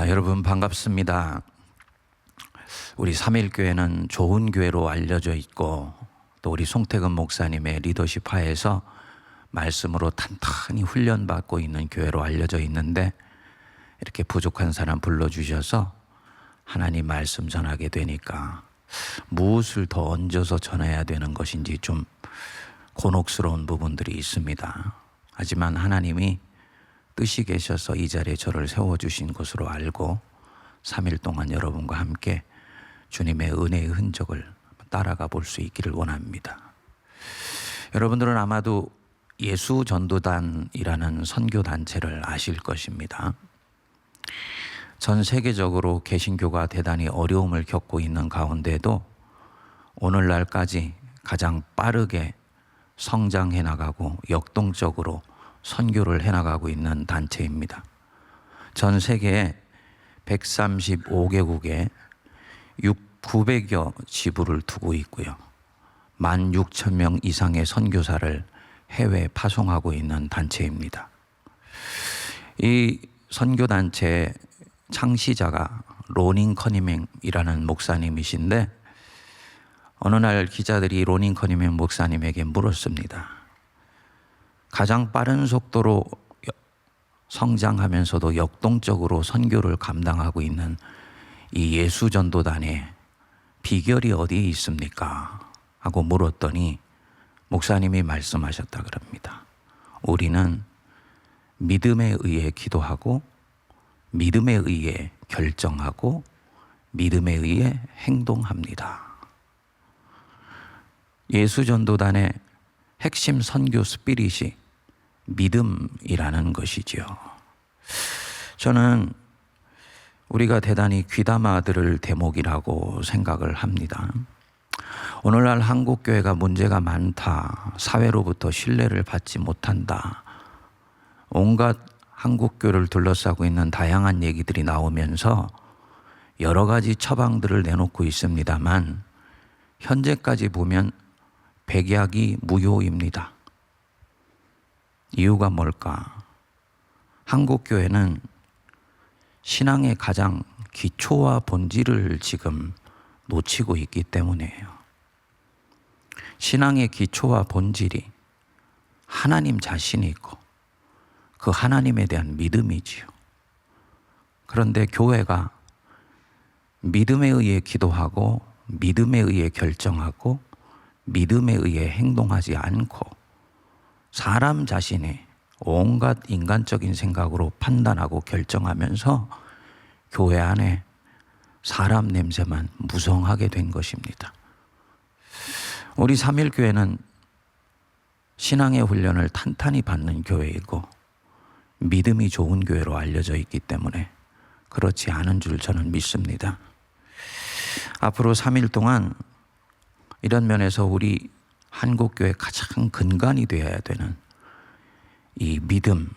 여러분 반갑습니다. 우리 삼일교회는 좋은 교회로 알려져 있고 또 우리 송태근 목사님의 리더십 하에서 말씀으로 탄탄히 훈련받고 있는 교회로 알려져 있는데 이렇게 부족한 사람 불러주셔서 하나님 말씀 전하게 되니까 무엇을 더 얹어서 전해야 되는 것인지 좀 곤혹스러운 부분들이 있습니다. 하지만 하나님이 뜻이 계셔서 이 자리에 저를 세워주신 것으로 알고 3일 동안 여러분과 함께 주님의 은혜의 흔적을 따라가 볼 수 있기를 원합니다. 여러분들은 아마도 예수전도단이라는 선교단체를 아실 것입니다. 전 세계적으로 개신교가 대단히 어려움을 겪고 있는 가운데도 오늘날까지 가장 빠르게 성장해 나가고 역동적으로 선교를 해나가고 있는 단체입니다. 전 세계에 135개국에 900여 지부를 두고 있고요. 16,000명 이상의 선교사를 해외에 파송하고 있는 단체입니다. 이 선교단체의 창시자가 로닌 커니맹이라는 목사님이신데 어느 날 기자들이 로닌 커니맹 목사님에게 물었습니다. 가장 빠른 속도로 성장하면서도 역동적으로 선교를 감당하고 있는 이 예수전도단의 비결이 어디에 있습니까? 하고 물었더니 목사님이 말씀하셨다 그럽니다. 우리는 믿음에 의해 기도하고 믿음에 의해 결정하고 믿음에 의해 행동합니다. 예수전도단의 핵심 선교 스피릿이 믿음이라는 것이지요. 저는 우리가 대단히 귀담아 들을 대목이라고 생각을 합니다. 오늘날 한국교회가 문제가 많다. 사회로부터 신뢰를 받지 못한다. 온갖 한국교회를 둘러싸고 있는 다양한 얘기들이 나오면서 여러 가지 처방들을 내놓고 있습니다만 현재까지 보면 백약이 무효입니다. 이유가 뭘까? 한국교회는 신앙의 가장 기초와 본질을 지금 놓치고 있기 때문이에요. 신앙의 기초와 본질이 하나님 자신이 있고 그 하나님에 대한 믿음이지요. 그런데 교회가 믿음에 의해 기도하고 믿음에 의해 결정하고 믿음에 의해 행동하지 않고 사람 자신이 온갖 인간적인 생각으로 판단하고 결정하면서 교회 안에 사람 냄새만 무성하게 된 것입니다. 우리 삼일교회는 신앙의 훈련을 탄탄히 받는 교회이고 믿음이 좋은 교회로 알려져 있기 때문에 그렇지 않은 줄 저는 믿습니다. 앞으로 3일 동안 이런 면에서 우리 한국교회 가장 근간이 되어야 되는 이 믿음,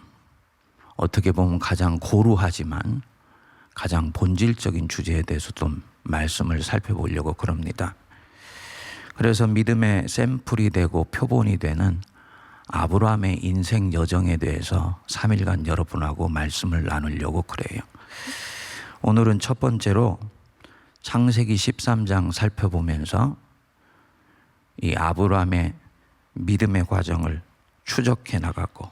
어떻게 보면 가장 고루하지만 가장 본질적인 주제에 대해서 좀 말씀을 살펴보려고 그럽니다. 그래서 믿음의 샘플이 되고 표본이 되는 아브라함의 인생 여정에 대해서 3일간 여러분하고 말씀을 나누려고 그래요. 오늘은 첫 번째로 창세기 13장 살펴보면서 이 아브라함의 믿음의 과정을 추적해 나가고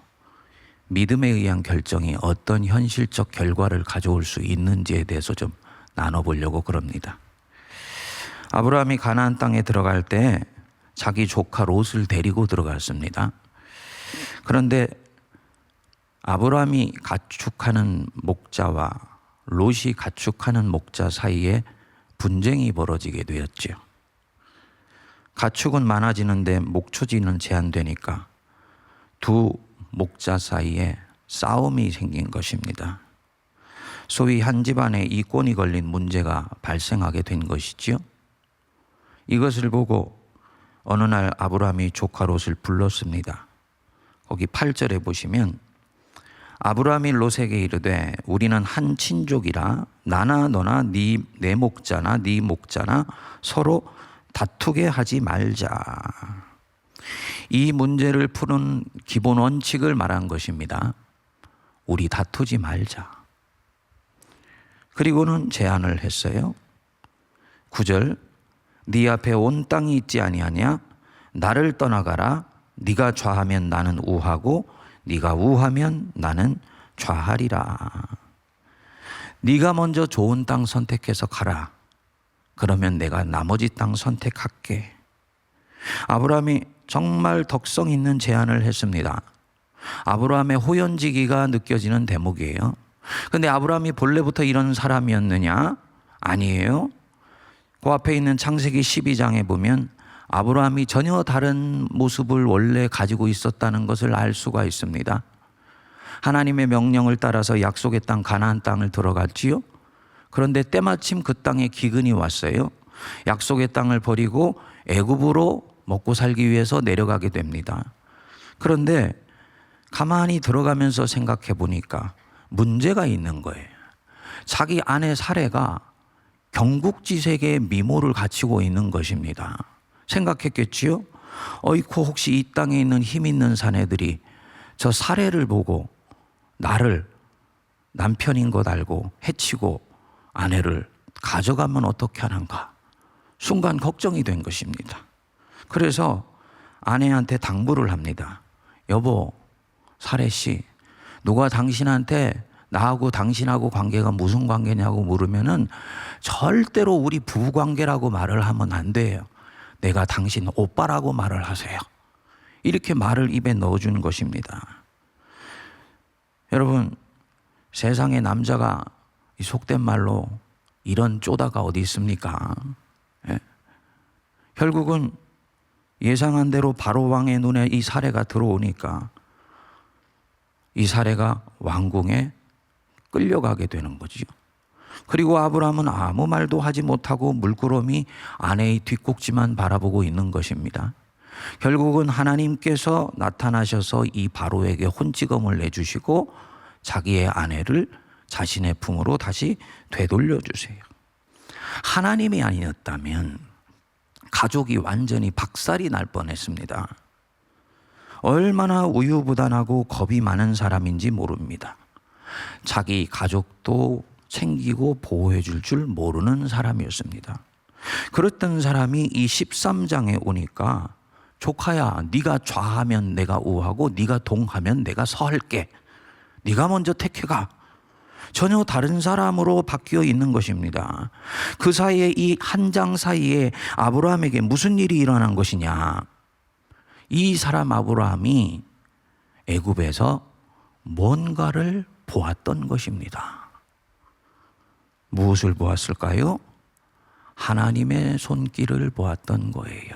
믿음에 의한 결정이 어떤 현실적 결과를 가져올 수 있는지에 대해서 좀 나눠보려고 그럽니다. 아브라함이 가나안 땅에 들어갈 때 자기 조카 롯을 데리고 들어갔습니다. 그런데 아브라함이 가축하는 목자와 롯이 가축하는 목자 사이에 분쟁이 벌어지게 되었죠. 가축은 많아지는데 목초지는 제한되니까 두 목자 사이에 싸움이 생긴 것입니다. 소위 한 집안에 이권이 걸린 문제가 발생하게 된 것이지요. 이것을 보고 어느 날 아브라함이 조카 롯을 불렀습니다. 거기 8절에 보시면 아브라함이 롯에게 이르되 우리는 한 친족이라 나나 너나 내 목자나 네 목자나 서로 다투게 하지 말자. 이 문제를 푸는 기본 원칙을 말한 것입니다. 우리 다투지 말자. 그리고는 제안을 했어요. 9절, 네 앞에 온 땅이 있지 아니하냐? 나를 떠나가라. 네가 좌하면 나는 우하고 네가 우하면 나는 좌하리라. 네가 먼저 좋은 땅 선택해서 가라. 그러면 내가 나머지 땅 선택할게. 아브라함이 정말 덕성 있는 제안을 했습니다. 아브라함의 호연지기가 느껴지는 대목이에요. 근데 아브라함이 본래부터 이런 사람이었느냐? 아니에요. 그 앞에 있는 창세기 12장에 보면 아브라함이 전혀 다른 모습을 원래 가지고 있었다는 것을 알 수가 있습니다. 하나님의 명령을 따라서 약속의 땅 가나안 땅을 들어갔지요. 그런데 때마침 그 땅에 기근이 왔어요. 약속의 땅을 버리고 애굽으로 먹고 살기 위해서 내려가게 됩니다. 그런데 가만히 들어가면서 생각해 보니까 문제가 있는 거예요. 자기 아내 사레가 경국지색의 미모를 갖추고 있는 것입니다. 생각했겠지요? 어이쿠, 혹시 이 땅에 있는 힘 있는 사내들이 저 사레를 보고 나를 남편인 것 알고 해치고 아내를 가져가면 어떻게 하는가? 순간 걱정이 된 것입니다. 그래서 아내한테 당부를 합니다. 여보, 사레 씨, 누가 당신한테 나하고 당신하고 관계가 무슨 관계냐고 물으면은 절대로 우리 부부관계라고 말을 하면 안 돼요. 내가 당신 오빠라고 말을 하세요. 이렇게 말을 입에 넣어주는 것입니다. 여러분, 세상에 남자가 속된 말로 이런 쪼다가 어디 있습니까? 예? 결국은 예상한 대로 바로 왕의 눈에 이 사례가 들어오니까 이 사례가 왕궁에 끌려가게 되는 거죠. 그리고 아브라함은 아무 말도 하지 못하고 물끄러미 아내의 뒷꼭지만 바라보고 있는 것입니다. 결국은 하나님께서 나타나셔서 이 바로에게 혼지검을 내주시고 자기의 아내를 자신의 품으로 다시 되돌려 주세요. 하나님이 아니었다면 가족이 완전히 박살이 날 뻔했습니다. 얼마나 우유부단하고 겁이 많은 사람인지 모릅니다. 자기 가족도 챙기고 보호해 줄 모르는 사람이었습니다. 그랬던 사람이 이 13장에 오니까 조카야, 네가 좌하면 내가 우하고 네가 동하면 내가 서할게. 네가 먼저 택해가. 전혀 다른 사람으로 바뀌어 있는 것입니다. 그 사이에 이 한 장 사이에 아브라함에게 무슨 일이 일어난 것이냐? 이 사람 아브라함이 애굽에서 뭔가를 보았던 것입니다. 무엇을 보았을까요? 하나님의 손길을 보았던 거예요.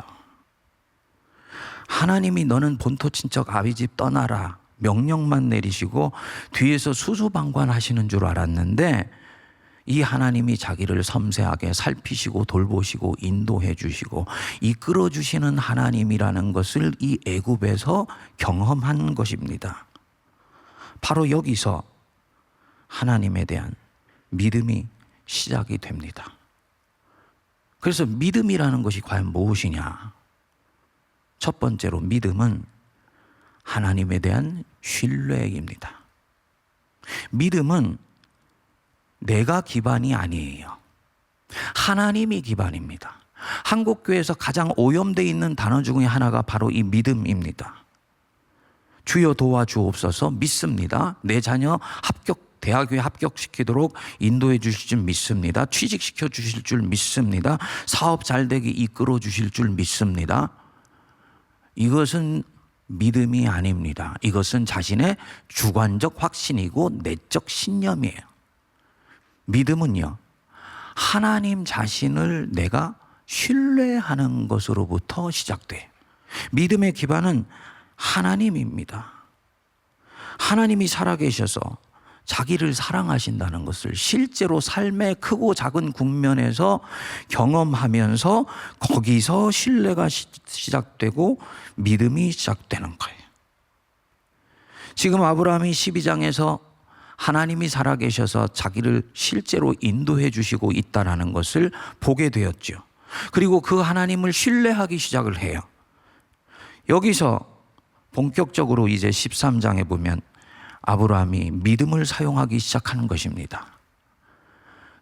하나님이 너는 본토 친척 아비집 떠나라 명령만 내리시고 뒤에서 수수방관하시는 줄 알았는데 이 하나님이 자기를 섬세하게 살피시고 돌보시고 인도해 주시고 이끌어 주시는 하나님이라는 것을 이 애굽에서 경험한 것입니다. 바로 여기서 하나님에 대한 믿음이 시작이 됩니다. 그래서 믿음이라는 것이 과연 무엇이냐? 첫 번째로 믿음은 하나님에 대한 신뢰입니다. 믿음은 내가 기반이 아니에요. 하나님이 기반입니다. 한국교회에서 가장 오염되어 있는 단어 중에 하나가 바로 이 믿음입니다. 주여 도와주옵소서 믿습니다. 내 자녀 대학교에 합격시키도록 인도해 주실 줄 믿습니다. 취직시켜 주실 줄 믿습니다. 사업 잘 되게 이끌어 주실 줄 믿습니다. 이것은 믿음이 아닙니다. 이것은 자신의 주관적 확신이고 내적 신념이에요. 믿음은요, 하나님 자신을 내가 신뢰하는 것으로부터 시작돼요. 믿음의 기반은 하나님입니다. 하나님이 살아계셔서 자기를 사랑하신다는 것을 실제로 삶의 크고 작은 국면에서 경험하면서 거기서 신뢰가 시작되고 믿음이 시작되는 거예요. 지금 아브라함이 12장에서 하나님이 살아계셔서 자기를 실제로 인도해 주시고 있다는 것을 보게 되었죠. 그리고 그 하나님을 신뢰하기 시작을 해요. 여기서 본격적으로 이제 13장에 보면 아브라함이 믿음을 사용하기 시작하는 것입니다.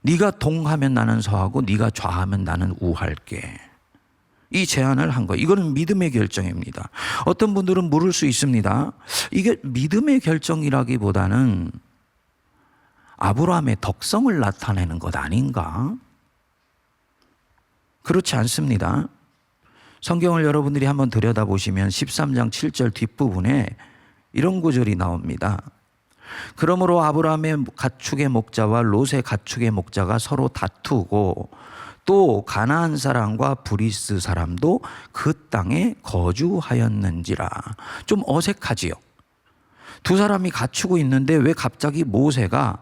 네가 동하면 나는 서하고 네가 좌하면 나는 우할게. 이 제안을 한 거예요. 이거는 믿음의 결정입니다. 어떤 분들은 물을 수 있습니다. 이게 믿음의 결정이라기보다는 아브라함의 덕성을 나타내는 것 아닌가? 그렇지 않습니다. 성경을 여러분들이 한번 들여다보시면 13장 7절 뒷부분에 이런 구절이 나옵니다. 그러므로 아브라함의 가축의 목자와 롯의 가축의 목자가 서로 다투고 또 가나안 사람과 브리스 사람도 그 땅에 거주하였는지라. 좀 어색하지요. 두 사람이 갖추고 있는데 왜 갑자기 모세가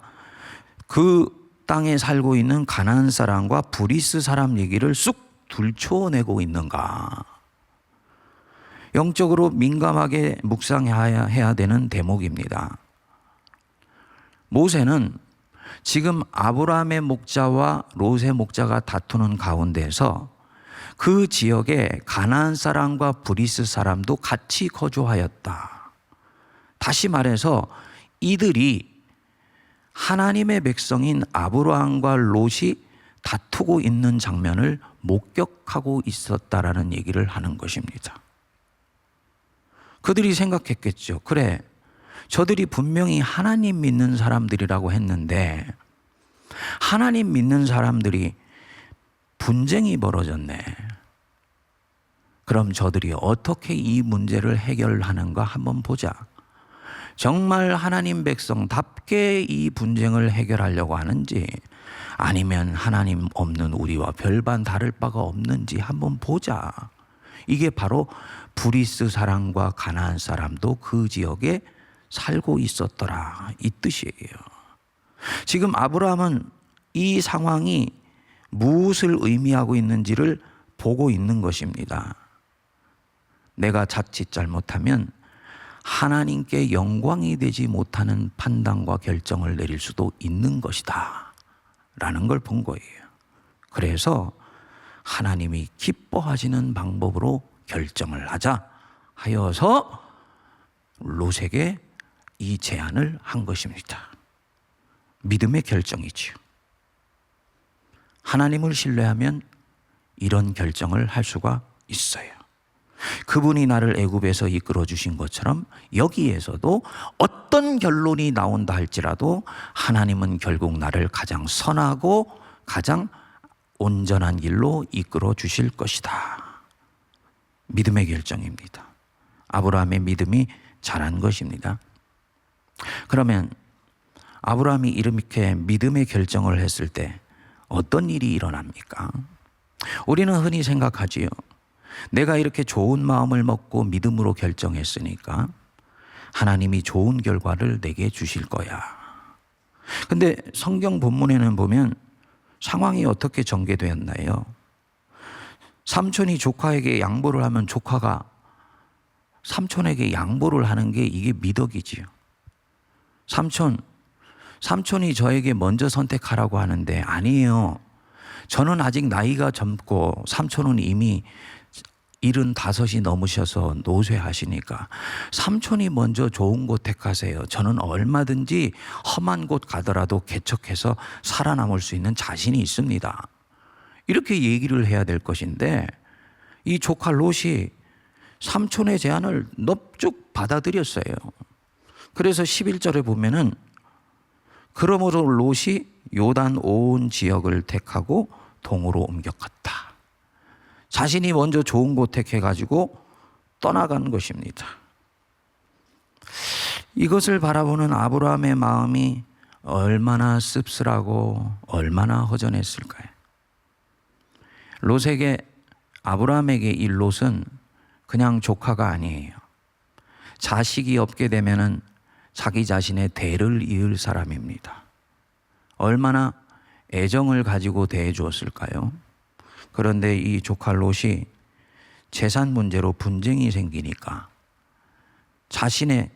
그 땅에 살고 있는 가나안 사람과 브리스 사람 얘기를 쑥 들춰내고 있는가? 영적으로 민감하게 묵상해야 되는 대목입니다. 모세는 지금 아브라함의 목자와 롯의 목자가 다투는 가운데서 그 지역에 가나안 사람과 브리스 사람도 같이 거주하였다. 다시 말해서 이들이 하나님의 백성인 아브라함과 롯이 다투고 있는 장면을 목격하고 있었다라는 얘기를 하는 것입니다. 그들이 생각했겠죠. 그래, 저들이 분명히 하나님 믿는 사람들이라고 했는데 하나님 믿는 사람들이 분쟁이 벌어졌네. 그럼 저들이 어떻게 이 문제를 해결하는가 한번 보자. 정말 하나님 백성답게 이 분쟁을 해결하려고 하는지 아니면 하나님 없는 우리와 별반 다를 바가 없는지 한번 보자. 이게 바로 브리스 사람과 가나안 사람도 그 지역에 살고 있었더라, 이 뜻이에요. 지금 아브라함은 이 상황이 무엇을 의미하고 있는지를 보고 있는 것입니다. 내가 자칫 잘못하면 하나님께 영광이 되지 못하는 판단과 결정을 내릴 수도 있는 것이다 라는 걸 본 거예요. 그래서 하나님이 기뻐하시는 방법으로 결정을 하자 하여서 롯에게 이 제안을 한 것입니다. 믿음의 결정이지요. 하나님을 신뢰하면 이런 결정을 할 수가 있어요. 그분이 나를 애굽에서 이끌어 주신 것처럼 여기에서도 어떤 결론이 나온다 할지라도 하나님은 결국 나를 가장 선하고 가장 온전한 길로 이끌어 주실 것이다. 믿음의 결정입니다. 아브라함의 믿음이 자란 것입니다. 그러면 아브라함이 이렇게 믿음의 결정을 했을 때 어떤 일이 일어납니까? 우리는 흔히 생각하지요. 내가 이렇게 좋은 마음을 먹고 믿음으로 결정했으니까 하나님이 좋은 결과를 내게 주실 거야. 근데 성경 본문에는 보면 상황이 어떻게 전개되었나요? 삼촌이 조카에게 양보를 하면 조카가 삼촌에게 양보를 하는 게 이게 미덕이지요. 삼촌이 저에게 먼저 선택하라고 하는데 아니에요. 저는 아직 나이가 젊고 삼촌은 이미 75이 넘으셔서 노쇠하시니까 삼촌이 먼저 좋은 곳 택하세요. 저는 얼마든지 험한 곳 가더라도 개척해서 살아남을 수 있는 자신이 있습니다. 이렇게 얘기를 해야 될 것인데 이 조카 롯이 삼촌의 제안을 넙죽 받아들였어요. 그래서 11절에 보면은 그러므로 롯이 요단 온 지역을 택하고 동으로 옮겨갔다. 자신이 먼저 좋은 곳 택해가지고 떠나간 것입니다. 이것을 바라보는 아브라함의 마음이 얼마나 씁쓸하고 얼마나 허전했을까요? 롯에게, 아브라함에게 이 롯은 그냥 조카가 아니에요. 자식이 없게 되면은 자기 자신의 대를 이을 사람입니다. 얼마나 애정을 가지고 대해 주었을까요? 그런데 이 조카 롯이 재산 문제로 분쟁이 생기니까 자신의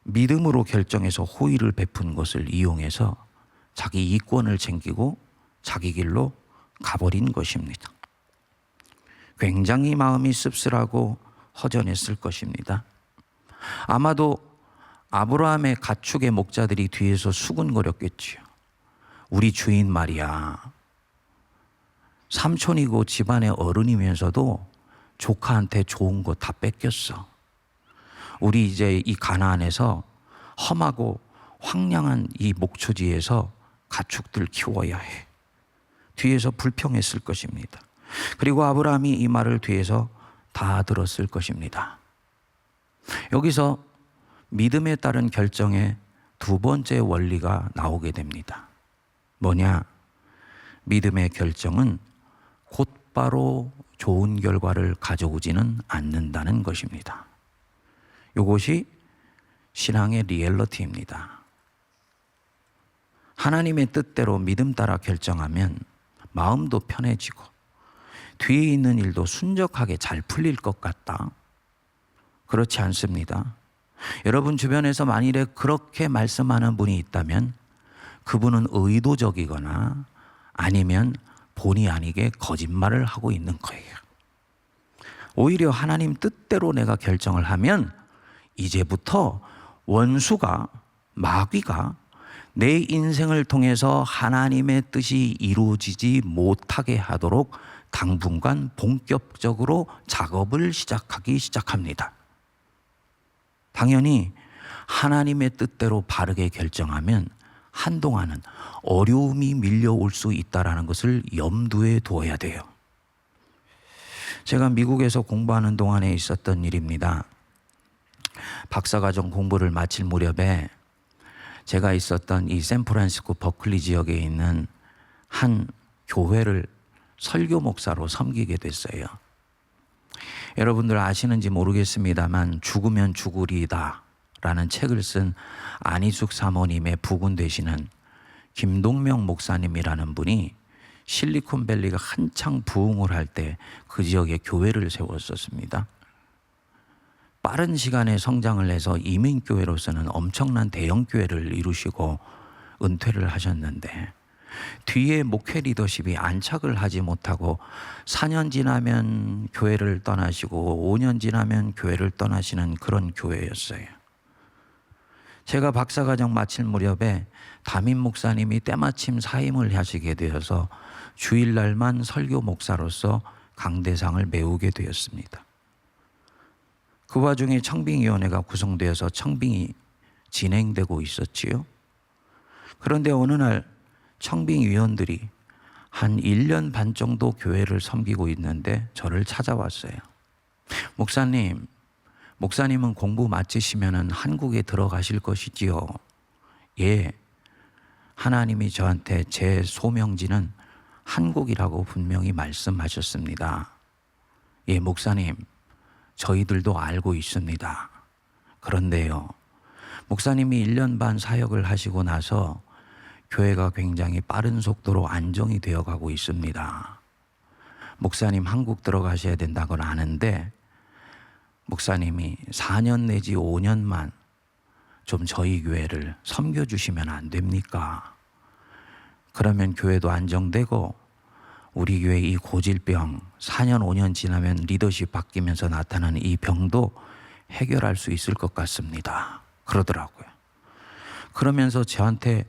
믿음으로 결정해서 호의를 베푼 것을 이용해서 자기 이권을 챙기고 자기 길로 가버린 것입니다. 굉장히 마음이 씁쓸하고 허전했을 것입니다. 아마도 아브라함의 가축의 목자들이 뒤에서 수군거렸겠지요. 우리 주인 말이야. 삼촌이고 집안의 어른이면서도 조카한테 좋은 거 다 뺏겼어. 우리 이제 이 가나안에서 험하고 황량한 이 목초지에서 가축들 키워야 해. 뒤에서 불평했을 것입니다. 그리고 아브라함이 이 말을 뒤에서 다 들었을 것입니다. 여기서 믿음에 따른 결정의 두 번째 원리가 나오게 됩니다. 뭐냐? 믿음의 결정은 곧바로 좋은 결과를 가져오지는 않는다는 것입니다. 이것이 신앙의 리얼리티입니다. 하나님의 뜻대로 믿음 따라 결정하면 마음도 편해지고 뒤에 있는 일도 순적하게 잘 풀릴 것 같다. 그렇지 않습니다. 여러분 주변에서 만일에 그렇게 말씀하는 분이 있다면 그분은 의도적이거나 아니면 본의 아니게 거짓말을 하고 있는 거예요. 오히려 하나님 뜻대로 내가 결정을 하면 이제부터 원수가, 마귀가 내 인생을 통해서 하나님의 뜻이 이루어지지 못하게 하도록 당분간 본격적으로 작업을 시작하기 시작합니다. 당연히 하나님의 뜻대로 바르게 결정하면 한동안은 어려움이 밀려올 수 있다는 것을 염두에 두어야 돼요. 제가 미국에서 공부하는 동안에 있었던 일입니다. 박사과정 공부를 마칠 무렵에 제가 있었던 이 샌프란시스코 버클리 지역에 있는 한 교회를 설교 목사로 섬기게 됐어요. 여러분들 아시는지 모르겠습니다만 죽으면 죽으리다 라는 책을 쓴 안희숙 사모님의 부군 되시는 김동명 목사님이라는 분이 실리콘밸리가 한창 부흥을 할 때 그 지역에 교회를 세웠었습니다. 빠른 시간에 성장을 해서 이민교회로서는 엄청난 대형교회를 이루시고 은퇴를 하셨는데 뒤에 목회 리더십이 안착을 하지 못하고 4년 지나면 교회를 떠나시고 5년 지나면 교회를 떠나시는 그런 교회였어요. 제가 박사과정 마칠 무렵에 담임 목사님이 때마침 사임을 하시게 되어서 주일날만 설교 목사로서 강대상을 메우게 되었습니다. 그 와중에 청빙위원회가 구성되어서 청빙이 진행되고 있었지요. 그런데 어느 날 청빙위원들이 한 1년 반 정도 교회를 섬기고 있는데 저를 찾아왔어요. 목사님은 공부 마치시면 한국에 들어가실 것이지요. 예, 하나님이 저한테 제 소명지는 한국이라고 분명히 말씀하셨습니다. 예, 목사님, 저희들도 알고 있습니다. 그런데요, 목사님이 1년 반 사역을 하시고 나서 교회가 굉장히 빠른 속도로 안정이 되어 가고 있습니다. 목사님 한국 들어가셔야 된다고 아는데 목사님이 4년 내지 5년만 좀 저희 교회를 섬겨주시면 안 됩니까? 그러면 교회도 안정되고 우리 교회 이 고질병 4년 5년 지나면 리더십 바뀌면서 나타나는 이 병도 해결할 수 있을 것 같습니다. 그러더라고요. 그러면서 저한테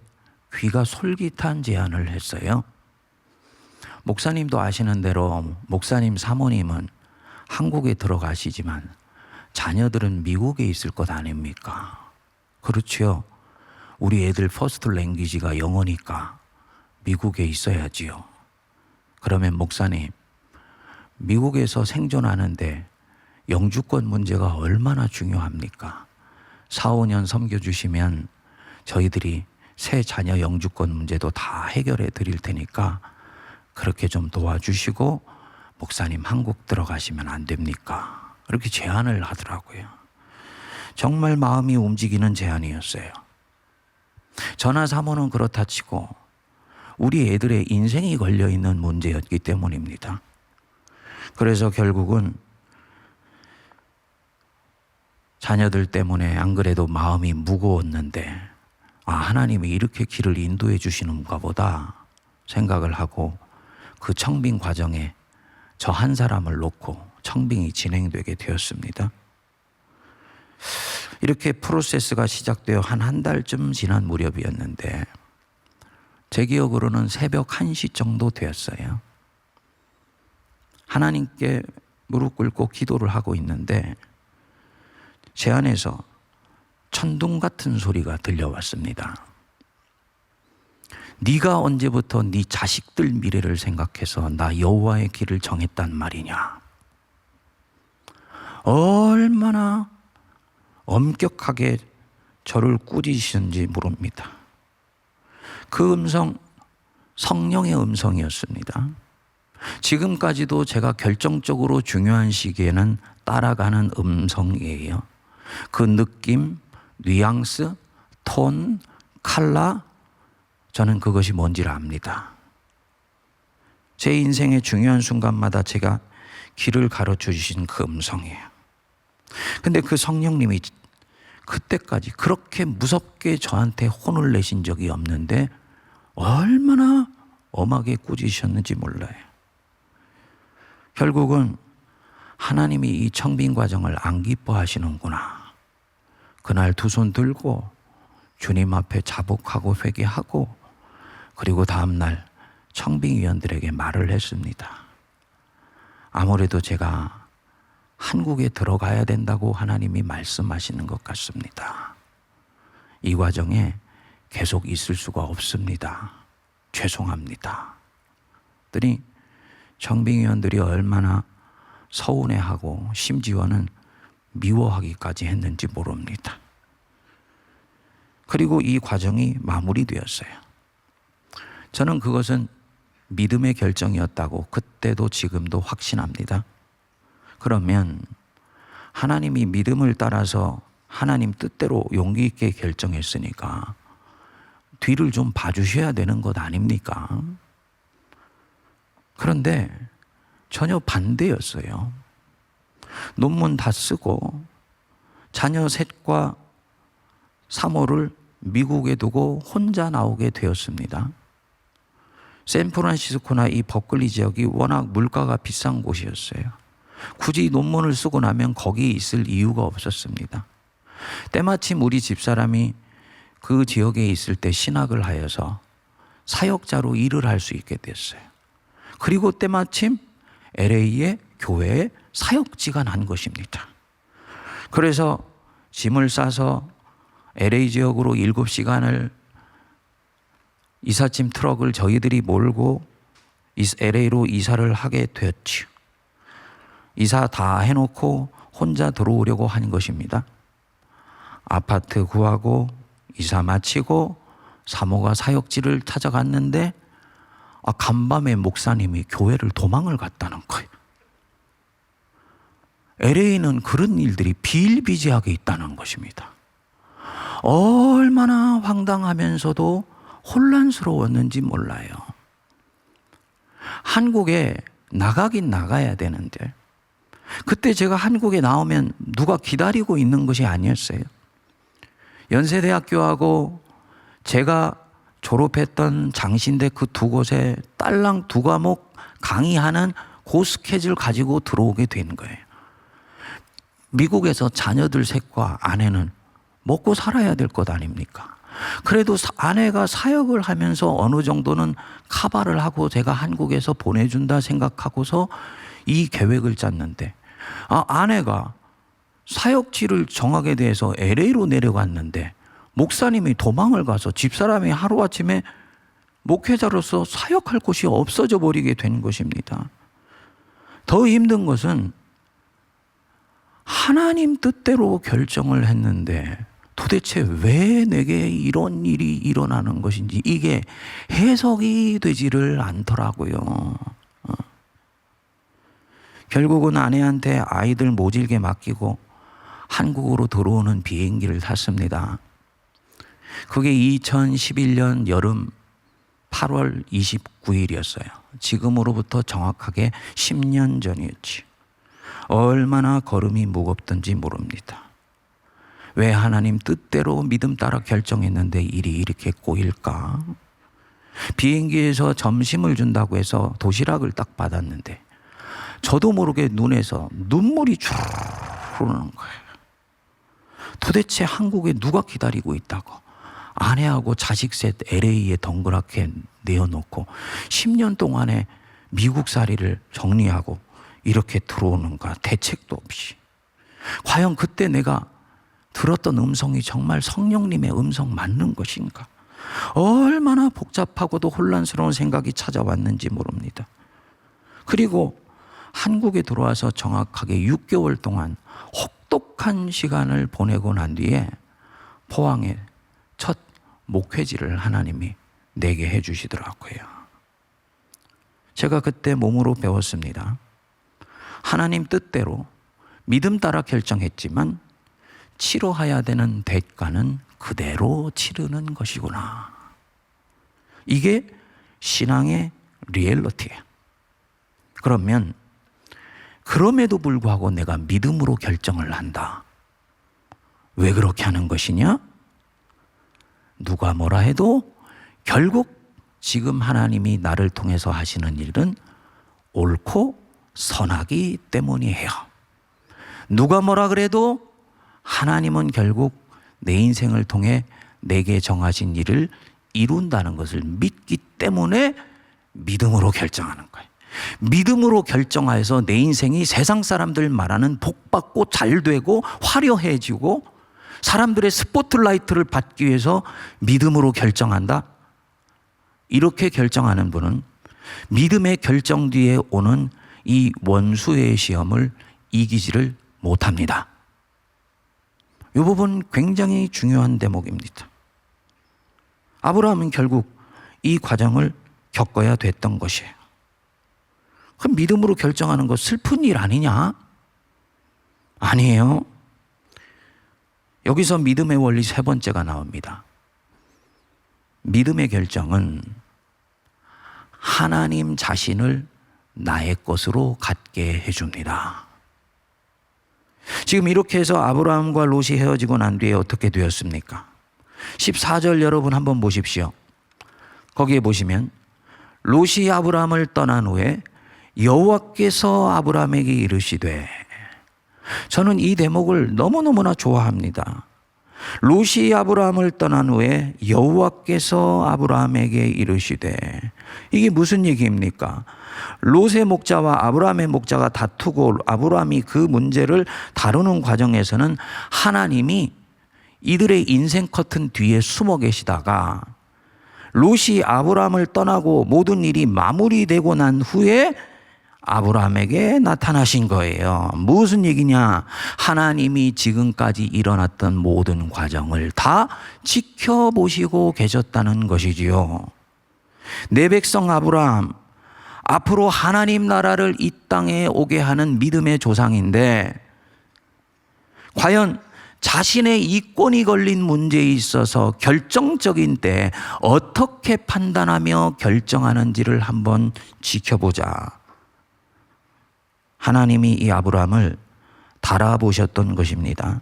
귀가 솔깃한 제안을 했어요. 목사님도 아시는 대로 목사님 사모님은 한국에 들어가시지만 자녀들은 미국에 있을 것 아닙니까? 그렇지요. 우리 애들 퍼스트 랭귀지가 영어니까 미국에 있어야지요. 그러면 목사님, 미국에서 생존하는데 영주권 문제가 얼마나 중요합니까? 4, 5년 섬겨주시면 저희들이 새 자녀 영주권 문제도 다 해결해 드릴 테니까 그렇게 좀 도와주시고 목사님 한국 들어가시면 안 됩니까? 이렇게 제안을 하더라고요. 정말 마음이 움직이는 제안이었어요. 저나 사모는 그렇다 치고 우리 애들의 인생이 걸려있는 문제였기 때문입니다. 그래서 결국은 자녀들 때문에 안 그래도 마음이 무거웠는데 하나님이 이렇게 길을 인도해 주시는가 보다 생각을 하고 그 청빙 과정에 저 한 사람을 놓고 청빙이 진행되게 되었습니다. 이렇게 프로세스가 시작되어 한 달쯤 지난 무렵이었는데 제 기억으로는 새벽 1시 정도 되었어요. 하나님께 무릎 꿇고 기도를 하고 있는데 제 안에서 천둥 같은 소리가 들려왔습니다. 네가 언제부터 네 자식들 미래를 생각해서 나 여호와의 길을 정했단 말이냐. 얼마나 엄격하게 저를 꾸짖으셨는지 모릅니다. 그 음성, 성령의 음성이었습니다. 지금까지도 제가 결정적으로 중요한 시기에는 따라가는 음성이에요. 그 느낌, 뉘앙스, 톤, 컬러, 저는 그것이 뭔지를 압니다. 제 인생의 중요한 순간마다 제가 길을 가르쳐 주신 그 음성이에요. 근데 그 성령님이 그때까지 그렇게 무섭게 저한테 혼을 내신 적이 없는데 얼마나 엄하게 꾸짖으셨는지 몰라요. 결국은 하나님이 이 청빙 과정을 안 기뻐하시는구나. 그날 두 손 들고 주님 앞에 자복하고 회개하고 그리고 다음날 청빙위원들에게 말을 했습니다. 아무래도 제가 한국에 들어가야 된다고 하나님이 말씀하시는 것 같습니다. 이 과정에 계속 있을 수가 없습니다. 죄송합니다. 그랬더니 청빙위원들이 얼마나 서운해하고 심지어는 미워하기까지 했는지 모릅니다. 그리고 이 과정이 마무리되었어요. 저는 그것은 믿음의 결정이었다고 그때도 지금도 확신합니다. 그러면 하나님이 믿음을 따라서 하나님 뜻대로 용기 있게 결정했으니까 뒤를 좀 봐주셔야 되는 것 아닙니까? 그런데 전혀 반대였어요. 논문 다 쓰고 자녀 셋과 사모를 미국에 두고 혼자 나오게 되었습니다. 샌프란시스코나 이 버클리 지역이 워낙 물가가 비싼 곳이었어요. 굳이 논문을 쓰고 나면 거기 있을 이유가 없었습니다. 때마침 우리 집사람이 그 지역에 있을 때 신학을 하여서 사역자로 일을 할 수 있게 됐어요. 그리고 때마침 LA의 교회에 사역지가 난 것입니다. 그래서 짐을 싸서 LA 지역으로 7시간을 이삿짐 트럭을 저희들이 몰고 LA로 이사를 하게 되었죠. 이사 다 해놓고 혼자 들어오려고 한 것입니다. 아파트 구하고 이사 마치고 사모가 사역지를 찾아갔는데 간밤에 목사님이 교회를 도망을 갔다는 거예요. LA는 그런 일들이 비일비재하게 있다는 것입니다. 얼마나 황당하면서도 혼란스러웠는지 몰라요. 한국에 나가긴 나가야 되는데 그때 제가 한국에 나오면 누가 기다리고 있는 것이 아니었어요. 연세대학교하고 제가 졸업했던 장신대 그 두 곳에 딸랑 2과목 강의하는 그 스케줄 가지고 들어오게 된 거예요. 미국에서 자녀들 셋과 아내는 먹고 살아야 될 것 아닙니까? 그래도 아내가 사역을 하면서 어느 정도는 커버를 하고 제가 한국에서 보내준다 생각하고서 이 계획을 짰는데 아내가 사역지를 정하게 돼서 LA로 내려갔는데 목사님이 도망을 가서 집사람이 하루아침에 목회자로서 사역할 곳이 없어져 버리게 된 것입니다. 더 힘든 것은 하나님 뜻대로 결정을 했는데 도대체 왜 내게 이런 일이 일어나는 것인지 이게 해석이 되지를 않더라고요. 결국은 아내한테 아이들 모질게 맡기고 한국으로 들어오는 비행기를 탔습니다. 그게 2011년 여름 8월 29일이었어요. 지금으로부터 정확하게 10년 전이었지. 얼마나 걸음이 무겁던지 모릅니다. 왜 하나님 뜻대로 믿음 따라 결정했는데 일이 이렇게 꼬일까? 비행기에서 점심을 준다고 해서 도시락을 딱 받았는데 저도 모르게 눈에서 눈물이 쭉 흐르는 거예요. 도대체 한국에 누가 기다리고 있다고? 아내하고 자식 셋 LA에 덩그랗게 내어놓고 10년 동안에 미국살이를 정리하고 이렇게 들어오는가, 대책도 없이. 과연 그때 내가 들었던 음성이 정말 성령님의 음성 맞는 것인가? 얼마나 복잡하고도 혼란스러운 생각이 찾아왔는지 모릅니다. 그리고 한국에 들어와서 정확하게 6개월 동안 혹독한 시간을 보내고 난 뒤에 포항에 첫 목회지를 하나님이 내게 해주시더라고요. 제가 그때 몸으로 배웠습니다. 하나님 뜻대로 믿음 따라 결정했지만 치러야 되는 대가는 그대로 치르는 것이구나. 이게 신앙의 리얼리티예요. 그러면 그럼에도 불구하고 내가 믿음으로 결정을 한다. 왜 그렇게 하는 것이냐? 누가 뭐라 해도 결국 지금 하나님이 나를 통해서 하시는 일은 옳고 선하기 때문이에요. 누가 뭐라 그래도 하나님은 결국 내 인생을 통해 내게 정하신 일을 이룬다는 것을 믿기 때문에 믿음으로 결정하는 거예요. 믿음으로 결정하여서 내 인생이 세상 사람들 말하는 복받고 잘되고 화려해지고 사람들의 스포트라이트를 받기 위해서 믿음으로 결정한다. 이렇게 결정하는 분은 믿음의 결정 뒤에 오는 이 원수의 시험을 이기지를 못합니다. 이 부분 굉장히 중요한 대목입니다. 아브라함은 결국 이 과정을 겪어야 됐던 것이에요. 그럼 믿음으로 결정하는 거 슬픈 일 아니냐? 아니에요. 여기서 믿음의 원리 세 번째가 나옵니다. 믿음의 결정은 하나님 자신을 나의 것으로 갖게 해줍니다. 지금 이렇게 해서 아브라함과 롯이 헤어지고 난 뒤에 어떻게 되었습니까? 14절 여러분 한번 보십시오. 거기에 보시면 롯이 아브라함을 떠난 후에 여호와께서 아브라함에게 이르시되, 저는 이 대목을 너무너무나 좋아합니다. 롯이 아브라함을 떠난 후에 여호와께서 아브라함에게 이르시되, 이게 무슨 얘기입니까? 롯의 목자와 아브라함의 목자가 다투고 아브라함이 그 문제를 다루는 과정에서는 하나님이 이들의 인생 커튼 뒤에 숨어 계시다가 롯이 아브라함을 떠나고 모든 일이 마무리되고 난 후에 아브라함에게 나타나신 거예요. 무슨 얘기냐? 하나님이 지금까지 일어났던 모든 과정을 다 지켜보시고 계셨다는 것이지요. 내 백성 아브라함, 앞으로 하나님 나라를 이 땅에 오게 하는 믿음의 조상인데, 과연 자신의 이권이 걸린 문제에 있어서 결정적인 때 어떻게 판단하며 결정하는지를 한번 지켜보자. 하나님이 이 아브라함을 달아보셨던 것입니다.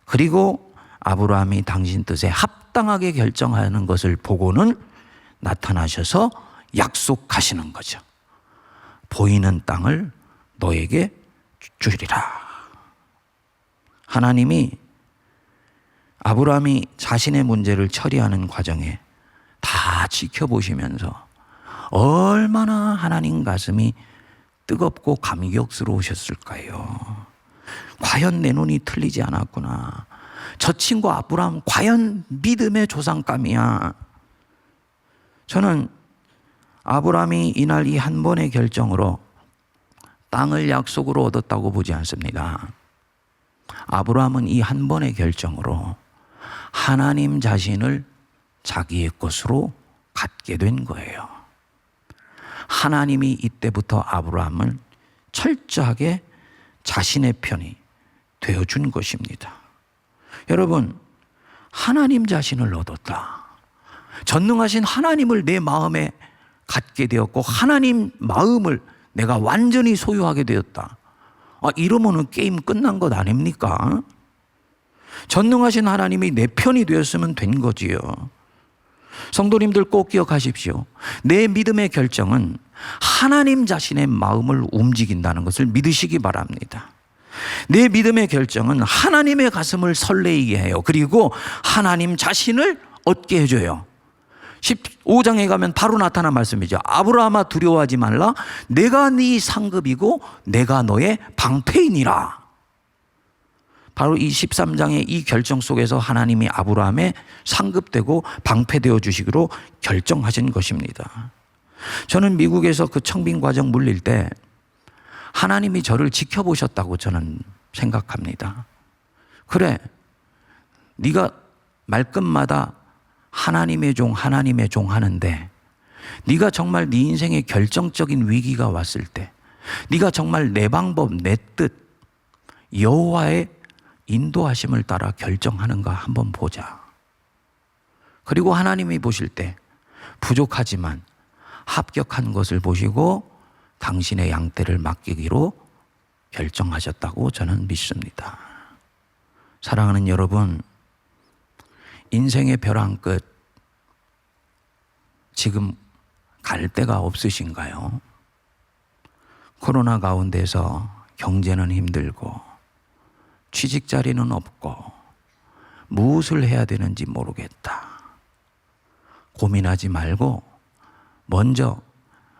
그리고 아브라함이 당신 뜻에 합당하게 결정하는 것을 보고는 나타나셔서 약속하시는 거죠. 보이는 땅을 너에게 주리라. 하나님이 아브라함이 자신의 문제를 처리하는 과정에 다 지켜보시면서 얼마나 하나님 가슴이 뜨겁고 감격스러우셨을까요? 과연 내 눈이 틀리지 않았구나. 저 친구 아브라함 과연 믿음의 조상감이야. 저는 아브라함이 이날 이 한 번의 결정으로 땅을 약속으로 얻었다고 보지 않습니다. 아브라함은 이 한 번의 결정으로 하나님 자신을 자기의 것으로 갖게 된 거예요. 하나님이 이때부터 아브라함을 철저하게 자신의 편이 되어준 것입니다. 여러분, 하나님 자신을 얻었다. 전능하신 하나님을 내 마음에 갖게 되었고 하나님 마음을 내가 완전히 소유하게 되었다. 이러면은 게임 끝난 것 아닙니까? 전능하신 하나님이 내 편이 되었으면 된 거지요. 성도님들 꼭 기억하십시오. 내 믿음의 결정은 하나님 자신의 마음을 움직인다는 것을 믿으시기 바랍니다. 내 믿음의 결정은 하나님의 가슴을 설레이게 해요. 그리고 하나님 자신을 얻게 해줘요. 15장에 가면 바로 나타난 말씀이죠. 아브라함아 두려워하지 말라. 내가 네 상급이고 내가 너의 방패이니라. 바로 이 13장의 이 결정 속에서 하나님이 아브라함의 상급되고 방패되어 주시기로 결정하신 것입니다. 저는 미국에서 그 청빙 과정 물릴 때 하나님이 저를 지켜보셨다고 저는 생각합니다. 그래, 네가 말끝마다 하나님의 종 하는데 네가 정말 네 인생에 결정적인 위기가 왔을 때 네가 정말 내 방법, 내 뜻, 여호와의 인도하심을 따라 결정하는가 한번 보자. 그리고 하나님이 보실 때 부족하지만 합격한 것을 보시고 당신의 양떼를 맡기기로 결정하셨다고 저는 믿습니다. 사랑하는 여러분, 인생의 벼랑 끝 지금 갈 데가 없으신가요? 코로나 가운데서 경제는 힘들고 취직 자리는 없고 무엇을 해야 되는지 모르겠다. 고민하지 말고 먼저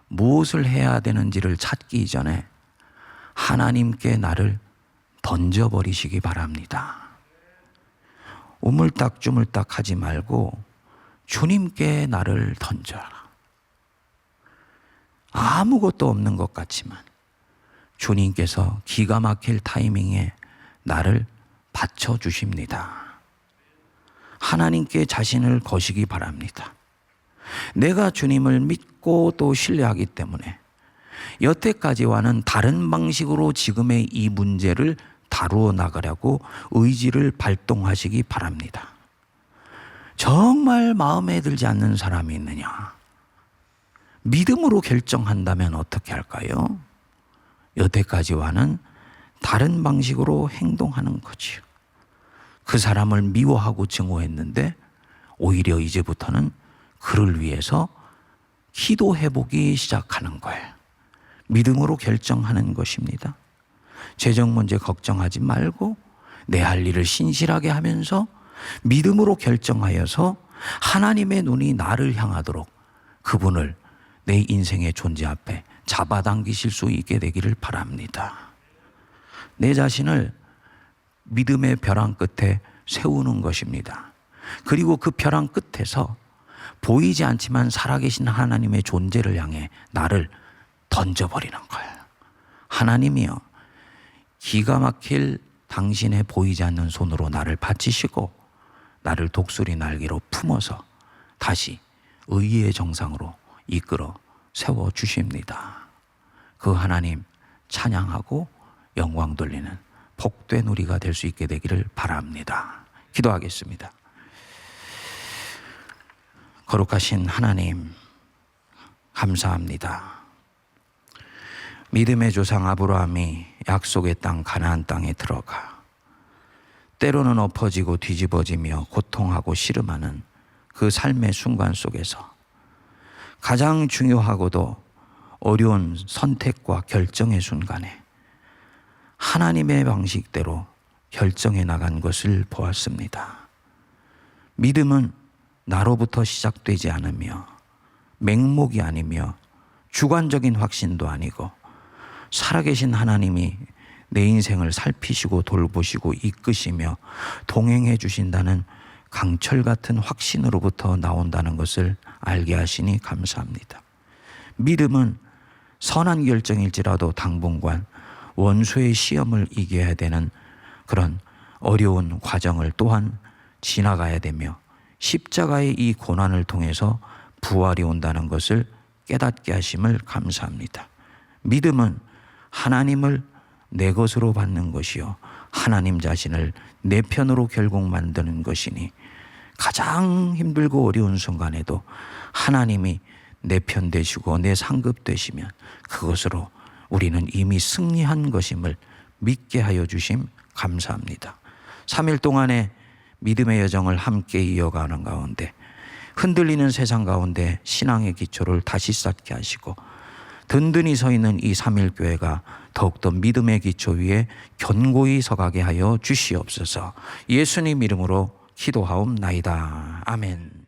무엇을 해야 되는지를 찾기 이전에 하나님께 나를 던져버리시기 바랍니다. 우물딱주물딱 하지 말고 주님께 나를 던져라. 아무것도 없는 것 같지만 주님께서 기가 막힐 타이밍에 나를 받쳐주십니다. 하나님께 자신을 거시기 바랍니다. 내가 주님을 믿고 또 신뢰하기 때문에 여태까지와는 다른 방식으로 지금의 이 문제를 다루어 나가려고 의지를 발동하시기 바랍니다. 정말 마음에 들지 않는 사람이 있느냐? 믿음으로 결정한다면 어떻게 할까요? 여태까지와는 다른 방식으로 행동하는 거지요. 그 사람을 미워하고 증오했는데 오히려 이제부터는 그를 위해서 기도해보기 시작하는 거예요. 믿음으로 결정하는 것입니다. 재정 문제 걱정하지 말고 내 할 일을 신실하게 하면서 믿음으로 결정하여서 하나님의 눈이 나를 향하도록 그분을 내 인생의 존재 앞에 잡아당기실 수 있게 되기를 바랍니다. 내 자신을 믿음의 벼랑 끝에 세우는 것입니다. 그리고 그 벼랑 끝에서 보이지 않지만 살아계신 하나님의 존재를 향해 나를 던져버리는 거예요. 하나님이여, 기가 막힐 당신의 보이지 않는 손으로 나를 받치시고 나를 독수리 날개로 품어서 다시 의의 정상으로 이끌어 세워주십니다. 그 하나님 찬양하고 영광 돌리는 복된 우리가 될 수 있게 되기를 바랍니다. 기도하겠습니다. 거룩하신 하나님, 감사합니다. 믿음의 조상 아브라함이 약속의 땅 가나안 땅에 들어가 때로는 엎어지고 뒤집어지며 고통하고 씨름하는 그 삶의 순간 속에서 가장 중요하고도 어려운 선택과 결정의 순간에 하나님의 방식대로 결정해 나간 것을 보았습니다. 믿음은 나로부터 시작되지 않으며 맹목이 아니며 주관적인 확신도 아니고 살아계신 하나님이 내 인생을 살피시고 돌보시고 이끄시며 동행해 주신다는 강철 같은 확신으로부터 나온다는 것을 알게 하시니 감사합니다. 믿음은 선한 결정일지라도 당분간 원수의 시험을 이겨야 되는 그런 어려운 과정을 또한 지나가야 되며 십자가의 이 고난을 통해서 부활이 온다는 것을 깨닫게 하심을 감사합니다. 믿음은 하나님을 내 것으로 받는 것이요 하나님 자신을 내 편으로 결국 만드는 것이니 가장 힘들고 어려운 순간에도 하나님이 내 편 되시고 내 상급 되시면 그것으로 우리는 이미 승리한 것임을 믿게 하여 주심 감사합니다. 3일 동안의 믿음의 여정을 함께 이어가는 가운데 흔들리는 세상 가운데 신앙의 기초를 다시 쌓게 하시고 든든히 서 있는 이 삼일교회가 더욱더 믿음의 기초 위에 견고히 서가게 하여 주시옵소서. 예수님 이름으로 기도하옵나이다. 아멘.